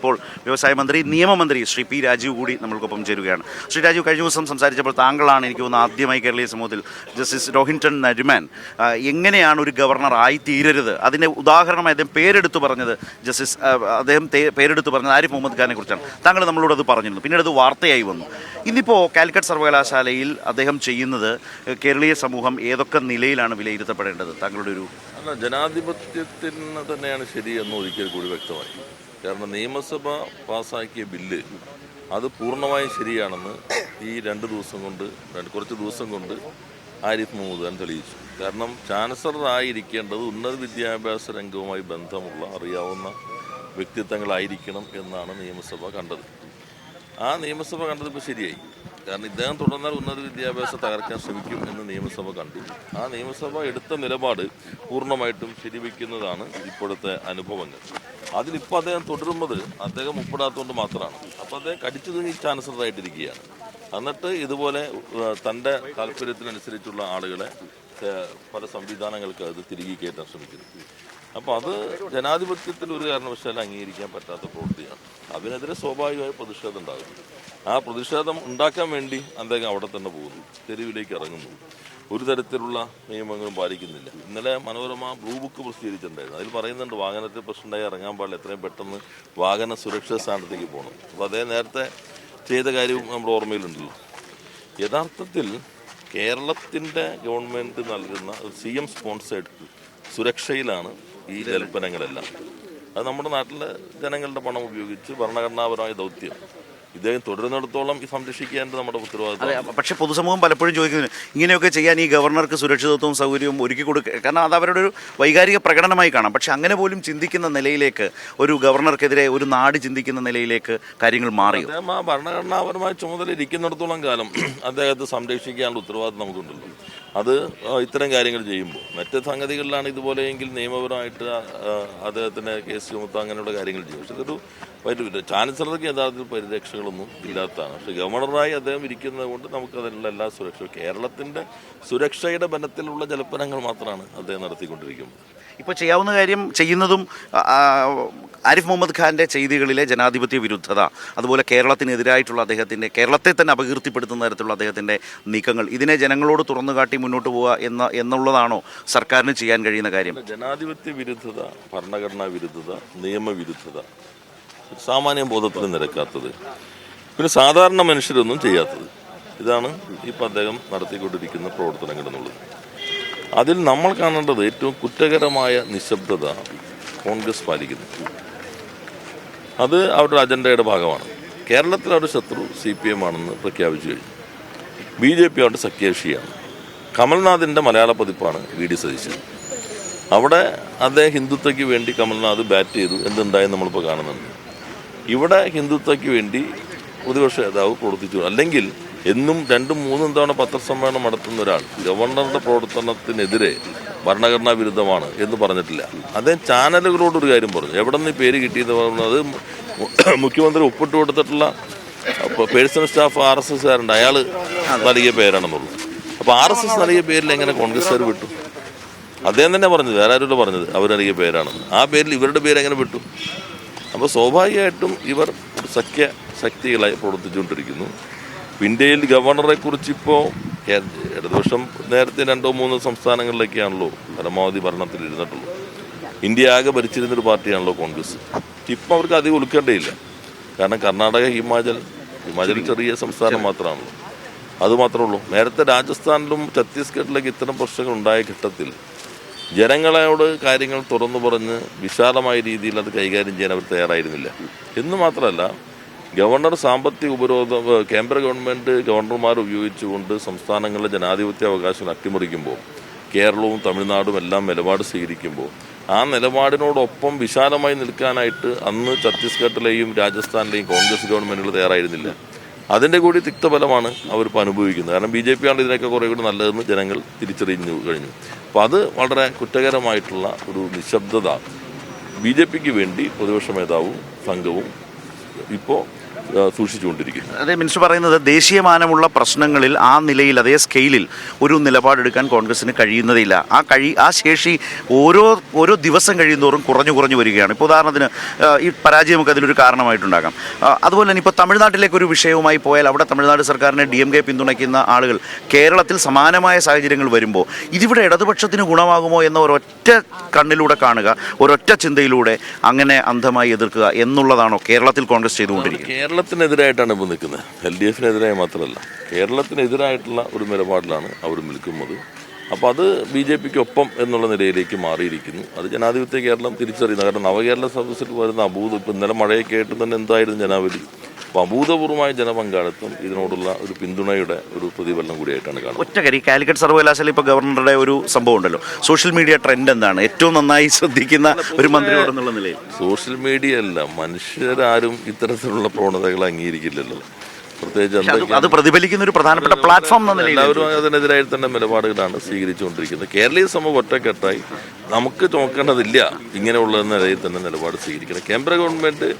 ഇപ്പോൾ വ്യവസായ മന്ത്രി നിയമമന്ത്രി ശ്രീ പി രാജീവ് കൂടി നമ്മൾക്കൊപ്പം ചേരുകയാണ്. ശ്രീ രാജീവ്, കഴിഞ്ഞ ദിവസം സംസാരിച്ചപ്പോൾ താങ്കളാണ് എനിക്ക് തോന്നുന്നു ആദ്യമായി കേരളീയ സമൂഹത്തിൽ ജസ്റ്റിസ് രോഹിൻടൺ നരിമാൻ എങ്ങനെയാണ് ഒരു ഗവർണർ ആയിത്തീരരുത്, അതിൻ്റെ ഉദാഹരണമായി അദ്ദേഹം പേരെടുത്ത് പറഞ്ഞത് പേരെടുത്ത് പറഞ്ഞത് ആരിഫ് മുഹമ്മദ് ഖാനെ കുറിച്ചാണ്. താങ്കൾ നമ്മളോട് അത് പറഞ്ഞിരുന്നു, പിന്നീട് അത് വാർത്തയായി വന്നു. ഇന്നിപ്പോൾ കാലിക്കറ്റ് സർവകലാശാലയിൽ അദ്ദേഹം ചെയ്യുന്നത് കേരളീയ സമൂഹം ഏതൊക്കെ നിലയിലാണ് വിലയിരുത്തപ്പെടേണ്ടത്? താങ്കളുടെ ഒരു ജനാധിപത്യത്തിന് തന്നെയാണ് ശരിയെന്ന് ഒരിക്കൽ കൂടി വ്യക്തമായി. കാരണം നിയമസഭ പാസ്സാക്കിയ ബില്ല് അത് പൂർണ്ണമായും ശരിയാണെന്ന് ഈ കുറച്ച് ദിവസം കൊണ്ട് ആരിഫ് മുഹമ്മദ് ഖാൻ തെളിയിച്ചു. കാരണം ചാൻസലറായിരിക്കേണ്ടത് ഉന്നത വിദ്യാഭ്യാസ രംഗവുമായി ബന്ധമുള്ള അറിയാവുന്ന വ്യക്തിത്വങ്ങളായിരിക്കണം എന്നാണ് നിയമസഭ കണ്ടത്. ആ നിയമസഭ കണ്ടത് ഇപ്പോൾ ശരിയായി. കാരണം ഇദ്ദേഹം തുടർന്നാൽ ഉന്നത വിദ്യാഭ്യാസം തകർക്കാൻ ശ്രമിക്കും എന്ന് നിയമസഭ കണ്ടു. ആ നിയമസഭ എടുത്ത നിലപാട് പൂർണ്ണമായിട്ടും ശരിവെക്കുന്നതാണ് ഇപ്പോഴത്തെ അനുഭവങ്ങൾ. അതിലിപ്പോൾ അദ്ദേഹം തുടരുന്നത് അദ്ദേഹം ഉൾപ്പെടാത്തതുകൊണ്ട് മാത്രമാണ്. അപ്പോൾ അദ്ദേഹം കടിച്ചു തൂങ്ങി ചാൻസലറായിട്ടിരിക്കുകയാണ്. എന്നിട്ട് ഇതുപോലെ തൻ്റെ താല്പര്യത്തിനനുസരിച്ചുള്ള ആളുകളെ പല സംവിധാനങ്ങൾക്ക് അത് തിരികെ കയറ്റാൻ ശ്രമിക്കുന്നു. അപ്പോൾ അത് ജനാധിപത്യത്തിൽ ഒരു കാരണവശാലും അംഗീകരിക്കാൻ പറ്റാത്ത പ്രവൃത്തിയാണ്. അതിനെതിരെ സ്വാഭാവികമായ പ്രതിഷേധം ഉണ്ടാകുന്നു. ആ പ്രതിഷേധം ഉണ്ടാക്കാൻ വേണ്ടി അദ്ദേഹം അവിടെ തന്നെ പോകുന്നു, തെരുവിലേക്ക് ഇറങ്ങുന്നു. ഒരു തരത്തിലുള്ള നിയമങ്ങളും പാലിക്കുന്നില്ല. ഇന്നലെ മനോരമ ബ്ലൂ ബുക്ക് പ്രസിദ്ധീകരിച്ചിട്ടുണ്ടായിരുന്നു. അതിൽ പറയുന്നുണ്ട് വാഹനത്തിൽ പ്രശ്നമുണ്ടായി ഇറങ്ങാൻ പാടില്ല, എത്രയും പെട്ടെന്ന് വാഹന സുരക്ഷാ സ്ഥാനത്തേക്ക് പോകണം. അപ്പോൾ അദ്ദേഹം നേരത്തെ ചെയ്ത കാര്യവും നമ്മുടെ ഓർമ്മയിലുണ്ടല്ലോ. യഥാർത്ഥത്തിൽ കേരളത്തിൻ്റെ ഗവൺമെൻറ് നൽകുന്ന CM സ്പോൺസേഡ് സുരക്ഷയിലാണ് ഈ ജൽപ്പനങ്ങളെല്ലാം. അത് നമ്മുടെ നാട്ടിലെ ജനങ്ങളുടെ പണം ഉപയോഗിച്ച് ഭരണഘടനാപരമായ ദൗത്യം ഇദ്ദേഹം തുടരുന്നിടത്തോളം സംരക്ഷിക്കേണ്ടത് നമ്മുടെ ഉത്തരവാദിത്വം. പക്ഷേ പൊതുസമൂഹം പലപ്പോഴും ചോദിക്കുന്നത് ഇങ്ങനെയൊക്കെ ചെയ്യാൻ ഈ ഗവർണർക്ക് സുരക്ഷിതത്വവും സൗകര്യവും ഒരുക്കി കൊടുക്കുക, കാരണം അത് അവരുടെ ഒരു വൈകാരിക പ്രകടനമായി കാണാം. പക്ഷെ അങ്ങനെ പോലും ചിന്തിക്കുന്ന നിലയിലേക്ക് ഒരു ഗവർണർക്കെതിരെ ഒരു നാട് ചിന്തിക്കുന്ന നിലയിലേക്ക് കാര്യങ്ങൾ മാറിയോ? അദ്ദേഹം ആ ഭരണഘടനാപരമായ ചുമതല ഇരിക്കുന്നിടത്തോളം കാലം അദ്ദേഹത്തെ സംരക്ഷിക്കാനുള്ള ഉത്തരവാദിത്വം നമുക്കുണ്ടല്ലോ. അത് ഇത്തരം കാര്യങ്ങൾ ചെയ്യുമ്പോൾ മറ്റ് സംഗതികളിലാണ് ഇതുപോലെയെങ്കിൽ നിയമപരമായിട്ട് അദ്ദേഹത്തിന് കേസ് ചുമത്താൻ അങ്ങനെയുള്ള കാര്യങ്ങൾ ചെയ്യും. പക്ഷെ ഇതൊരു ചാൻസലർക്ക് യഥാർത്ഥത്തിൽ പരിരക്ഷകളൊന്നും ഇല്ലാത്തതാണ്. പക്ഷെ ഗവർണറായി അദ്ദേഹം ഇരിക്കുന്നത് കൊണ്ട് നമുക്ക് അതിനുള്ള എല്ലാ സുരക്ഷയും കേരളത്തിൻ്റെ സുരക്ഷയുടെ ബലത്തിലുള്ള ജൽപ്പനങ്ങൾ മാത്രമാണ് അദ്ദേഹം നടത്തിക്കൊണ്ടിരിക്കുന്നത്. ഇപ്പോൾ ചെയ്യാവുന്ന കാര്യം ചെയ്യുന്നതും ആരിഫ് മുഹമ്മദ് ഖാൻ്റെ ചെയ്തികളിലെ ജനാധിപത്യ വിരുദ്ധത, അതുപോലെ കേരളത്തിനെതിരായിട്ടുള്ള കേരളത്തെ തന്നെ അപകീർത്തിപ്പെടുത്തുന്ന തരത്തിലുള്ള അദ്ദേഹത്തിൻ്റെ നീക്കങ്ങൾ, ഇതിനെ ജനങ്ങളോട് തുറന്നു കാട്ടി മുന്നോട്ട് പോവുക എന്നുള്ളതാണോ സർക്കാരിന് ചെയ്യാൻ കഴിയുന്ന കാര്യം? ജനാധിപത്യ വിരുദ്ധത, ഭരണഘടനാ വിരുദ്ധത, നിയമവിരുദ്ധത, സാമാന്യ ബോധത്തിന് നിരക്കാത്തത്, പിന്നെ സാധാരണ മനുഷ്യരൊന്നും ചെയ്യാത്തത്, ഇതാണ് ഇപ്പം അദ്ദേഹം നടത്തിക്കൊണ്ടിരിക്കുന്ന പ്രവർത്തനങ്ങൾ എന്നുള്ളത്. അതിൽ നമ്മൾ കാണേണ്ടത് ഏറ്റവും കുറ്റകരമായ നിശബ്ദത കോൺഗ്രസ് പാലിക്കുന്നു. അത് അവരുടെ അജണ്ടയുടെ ഭാഗമാണ്. കേരളത്തിൽ അവരുടെ ശത്രു CPM ആണെന്ന് പ്രഖ്യാപിച്ചു കഴിഞ്ഞു. BJP അവരുടെ സഖ്യകക്ഷിയാണ്. കമൽനാഥിൻ്റെ മലയാള പതിപ്പാണ് VD സതീശൻ. അവിടെ അദ്ദേഹം ഹിന്ദുത്വയ്ക്ക് വേണ്ടി കമൽനാഥ് ബാറ്റ് ചെയ്തു. എന്തുണ്ടായെന്ന് നമ്മളിപ്പോൾ കാണുന്നുണ്ട്. ഇവിടെ ഹിന്ദുത്വയ്ക്ക് വേണ്ടി പ്രതിപക്ഷ നേതാവ് പ്രവർത്തിച്ചു. അല്ലെങ്കിൽ എന്നും 2-3 തവണ പത്രസമ്മേളനം നടത്തുന്ന ഒരാൾ ഗവർണറുടെ പ്രവർത്തനത്തിനെതിരെ ഭരണഘടനാ വിരുദ്ധമാണ് എന്ന് പറഞ്ഞിട്ടില്ല. അദ്ദേഹം ചാനലുകളോടൊരു കാര്യം പറഞ്ഞു. എവിടെ നിന്ന് പേര് കിട്ടിയെന്ന് പറഞ്ഞത് മുഖ്യമന്ത്രി ഒപ്പിട്ട് കൊടുത്തിട്ടുള്ള പേഴ്സണൽ സ്റ്റാഫ് RSSകാരുണ്ട്, അയാൾ നൽകിയ പേരാണെന്നുള്ളൂ. അപ്പോൾ RSS നൽകിയ പേരിൽ എങ്ങനെ കോൺഗ്രസ്സുകാർ വിട്ടു? അദ്ദേഹം തന്നെ പറഞ്ഞത്, വേറെ ആരും പറഞ്ഞത് അവർ നൽകിയ പേരാണെന്ന്. ആ പേരിൽ ഇവരുടെ പേര് എങ്ങനെ വിട്ടു? അപ്പോൾ സ്വാഭാവികമായിട്ടും ഇവർ ഒരു ശക്തികളായി പ്രവർത്തിച്ചുകൊണ്ടിരിക്കുന്നു. ഇന്ത്യയിൽ ഗവർണറെ കുറിച്ചിപ്പോൾ ഇടതുപക്ഷം നേരത്തെ 2-3 സംസ്ഥാനങ്ങളിലേക്കാണല്ലോ പരമാവധി ഭരണത്തിൽ ഇരുന്നിട്ടുള്ളൂ. ഇന്ത്യ ആകെ ഭരിച്ചിരുന്നൊരു പാർട്ടിയാണല്ലോ കോൺഗ്രസ്. ഇപ്പം അവർക്ക് അധികം ഉൾക്കേണ്ടയില്ല. കാരണം കർണാടക, ഹിമാചൽ ചെറിയ സംസ്ഥാനം മാത്രമാണല്ലോ, അതുമാത്രമേ ഉള്ളൂ. നേരത്തെ രാജസ്ഥാനിലും ഛത്തീസ്ഗഡിലൊക്കെ ഇത്തരം പ്രശ്നങ്ങൾ ഉണ്ടായ ഘട്ടത്തിൽ ജനങ്ങളോട് കാര്യങ്ങൾ തുറന്നു പറഞ്ഞ് വിശാലമായ രീതിയിൽ അത് കൈകാര്യം ചെയ്യാൻ അവർ തയ്യാറായിരുന്നില്ല. എന്ന് മാത്രമല്ല, ഗവർണർ സാമ്പത്തിക ഉപരോധം കേന്ദ്ര ഗവൺമെൻറ് ഗവർണർമാർ ഉപയോഗിച്ചുകൊണ്ട് സംസ്ഥാനങ്ങളിലെ ജനാധിപത്യ അവകാശങ്ങൾ അട്ടിമറിക്കുമ്പോൾ കേരളവും തമിഴ്നാടും എല്ലാം നിലപാട് സ്വീകരിക്കുമ്പോൾ ആ നിലപാടിനോടൊപ്പം വിശാലമായി നിൽക്കാനായിട്ട് അന്ന് ഛത്തീസ്ഗഡിലെയും രാജസ്ഥാനിലെയും കോൺഗ്രസ് ഗവൺമെൻറ്റുകൾ തയ്യാറായിരുന്നില്ല. അതിൻ്റെ കൂടി തിക്തഫലമാണ് അവരിപ്പോൾ അനുഭവിക്കുന്നത്. കാരണം BJP ആണ് ഇതിനൊക്കെ കുറേ കൂടി നല്ലതെന്ന് ജനങ്ങൾ തിരിച്ചറിഞ്ഞു കഴിഞ്ഞു. അപ്പോൾ അത് വളരെ കുറ്റകരമായിട്ടുള്ള ഒരു നിശബ്ദത BJPക്ക് വേണ്ടി പ്രതിപക്ഷ നേതാവും സംഘവും ഇപ്പോൾ സൂക്ഷിച്ചുകൊണ്ടിരിക്കുന്നത്. അതെ, മിനിസ്റ്റർ പറയുന്നത് ദേശീയമാനമുള്ള പ്രശ്നങ്ങളിൽ ആ നിലയിൽ അതേ സ്കെയിലിൽ ഒരു നിലപാടെടുക്കാൻ കോൺഗ്രസിന് കഴിയുന്നതില്ല. ആ ശേഷി ഓരോ ദിവസം കഴിയുന്തോറും കുറഞ്ഞു വരികയാണ്. ഇപ്പോൾ ഉദാഹരണത്തിന് ഈ പരാജയമൊക്കെ അതിലൊരു കാരണമായിട്ടുണ്ടാകാം. അതുപോലെ തന്നെ ഇപ്പോൾ തമിഴ്നാട്ടിലേക്ക് ഒരു വിഷയവുമായി പോയാൽ അവിടെ തമിഴ്നാട് സർക്കാരിനെ DMK പിന്തുണയ്ക്കുന്ന ആളുകൾ കേരളത്തിൽ സമാനമായ സാഹചര്യങ്ങൾ വരുമ്പോൾ ഇതിവിടെ ഇടതുപക്ഷത്തിന് ഗുണമാകുമോ എന്ന ഒരൊറ്റ കണ്ണിലൂടെ കാണുക, ഒരൊറ്റ ചിന്തയിലൂടെ അങ്ങനെ അന്ധമായി എതിർക്കുക എന്നുള്ളതാണോ കേരളത്തിൽ കോൺഗ്രസ് ചെയ്തുകൊണ്ടിരിക്കുന്നത്? കേരളത്തിനെതിരായിട്ടാണ് ഇപ്പോൾ നിൽക്കുന്നത്. LDFനെതിരായി മാത്രമല്ല, കേരളത്തിനെതിരായിട്ടുള്ള ഒരു നിലപാടിലാണ് അവർ നിൽക്കുന്നത്. അപ്പോൾ അത് BJPക്ക് ഒപ്പം എന്നുള്ള നിലയിലേക്ക് മാറിയിരിക്കുന്നു. അത് ജനാധിപത്യ കേരളം തിരിച്ചറിയുന്നത്. കാരണം നവകേരള സദസ്സിൽ വരുന്ന ഇപ്പം ഇന്നലെ മഴയൊക്കെ ആയിട്ട് തന്നെ എന്തായിരുന്നു ജനാവലി. അപ്പോൾ അഭൂതപൂർവമായ ജനപങ്കാളിത്തം ഇതിനോടുള്ള ഒരു പിന്തുണയുടെ ഒരു പ്രതിഫലനം കൂടിയായിട്ടാണ് കാണുന്നത്. ഒറ്റക്കരി കാലിക്കറ്റ് സർവകലാശാല ഇപ്പോൾ ഗവർണറുടെ ഒരു സംഭവം ഉണ്ടല്ലോ. സോഷ്യൽ മീഡിയ ട്രെൻഡ് എന്താണ്? ഏറ്റവും നന്നായി ശ്രദ്ധിക്കുന്ന ഒരു മന്ത്രിയോടെന്നുള്ള നിലയിൽ സോഷ്യൽ മീഡിയ അല്ല, മനുഷ്യരാരും ഇത്തരത്തിലുള്ള പ്രവണതകൾ അംഗീകരിക്കില്ലല്ലോ. പ്രത്യേകിച്ച് അത് പ്രതിഫലിക്കുന്ന ഒരു പ്രധാനപ്പെട്ട പ്ലാറ്റ്ഫോം എന്ന നിലയിൽ എല്ലാവരും അതിനെതിരായി തന്നെ നിലപാടുകളാണ് സ്വീകരിച്ചുകൊണ്ടിരിക്കുന്നത്. കേരളീയ സമൂഹം ഒറ്റക്കെട്ടായി നമുക്ക് നോക്കേണ്ടതില്ല ഇങ്ങനെയുള്ള നിലയിൽ തന്നെ നിലപാട് സ്വീകരിക്കണം. കേന്ദ്ര ഗവൺമെൻറ്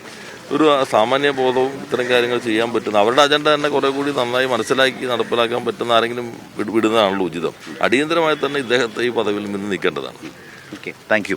ഒരു സാമാന്യ ബോധവും ഇത്തരം കാര്യങ്ങൾ ചെയ്യാൻ പറ്റുന്ന അവരുടെ അജണ്ട തന്നെ കുറെ കൂടി നന്നായി മനസ്സിലാക്കി നടപ്പിലാക്കാൻ പറ്റുന്ന ആരെങ്കിലും വിടുന്നതാണല്ലോ ഉചിതം. അടിയന്തരമായി തന്നെ ഇദ്ദേഹത്തെ ഈ പദവിയിൽ നിന്ന് നീക്കേണ്ടതാണ്. Okay, thank you.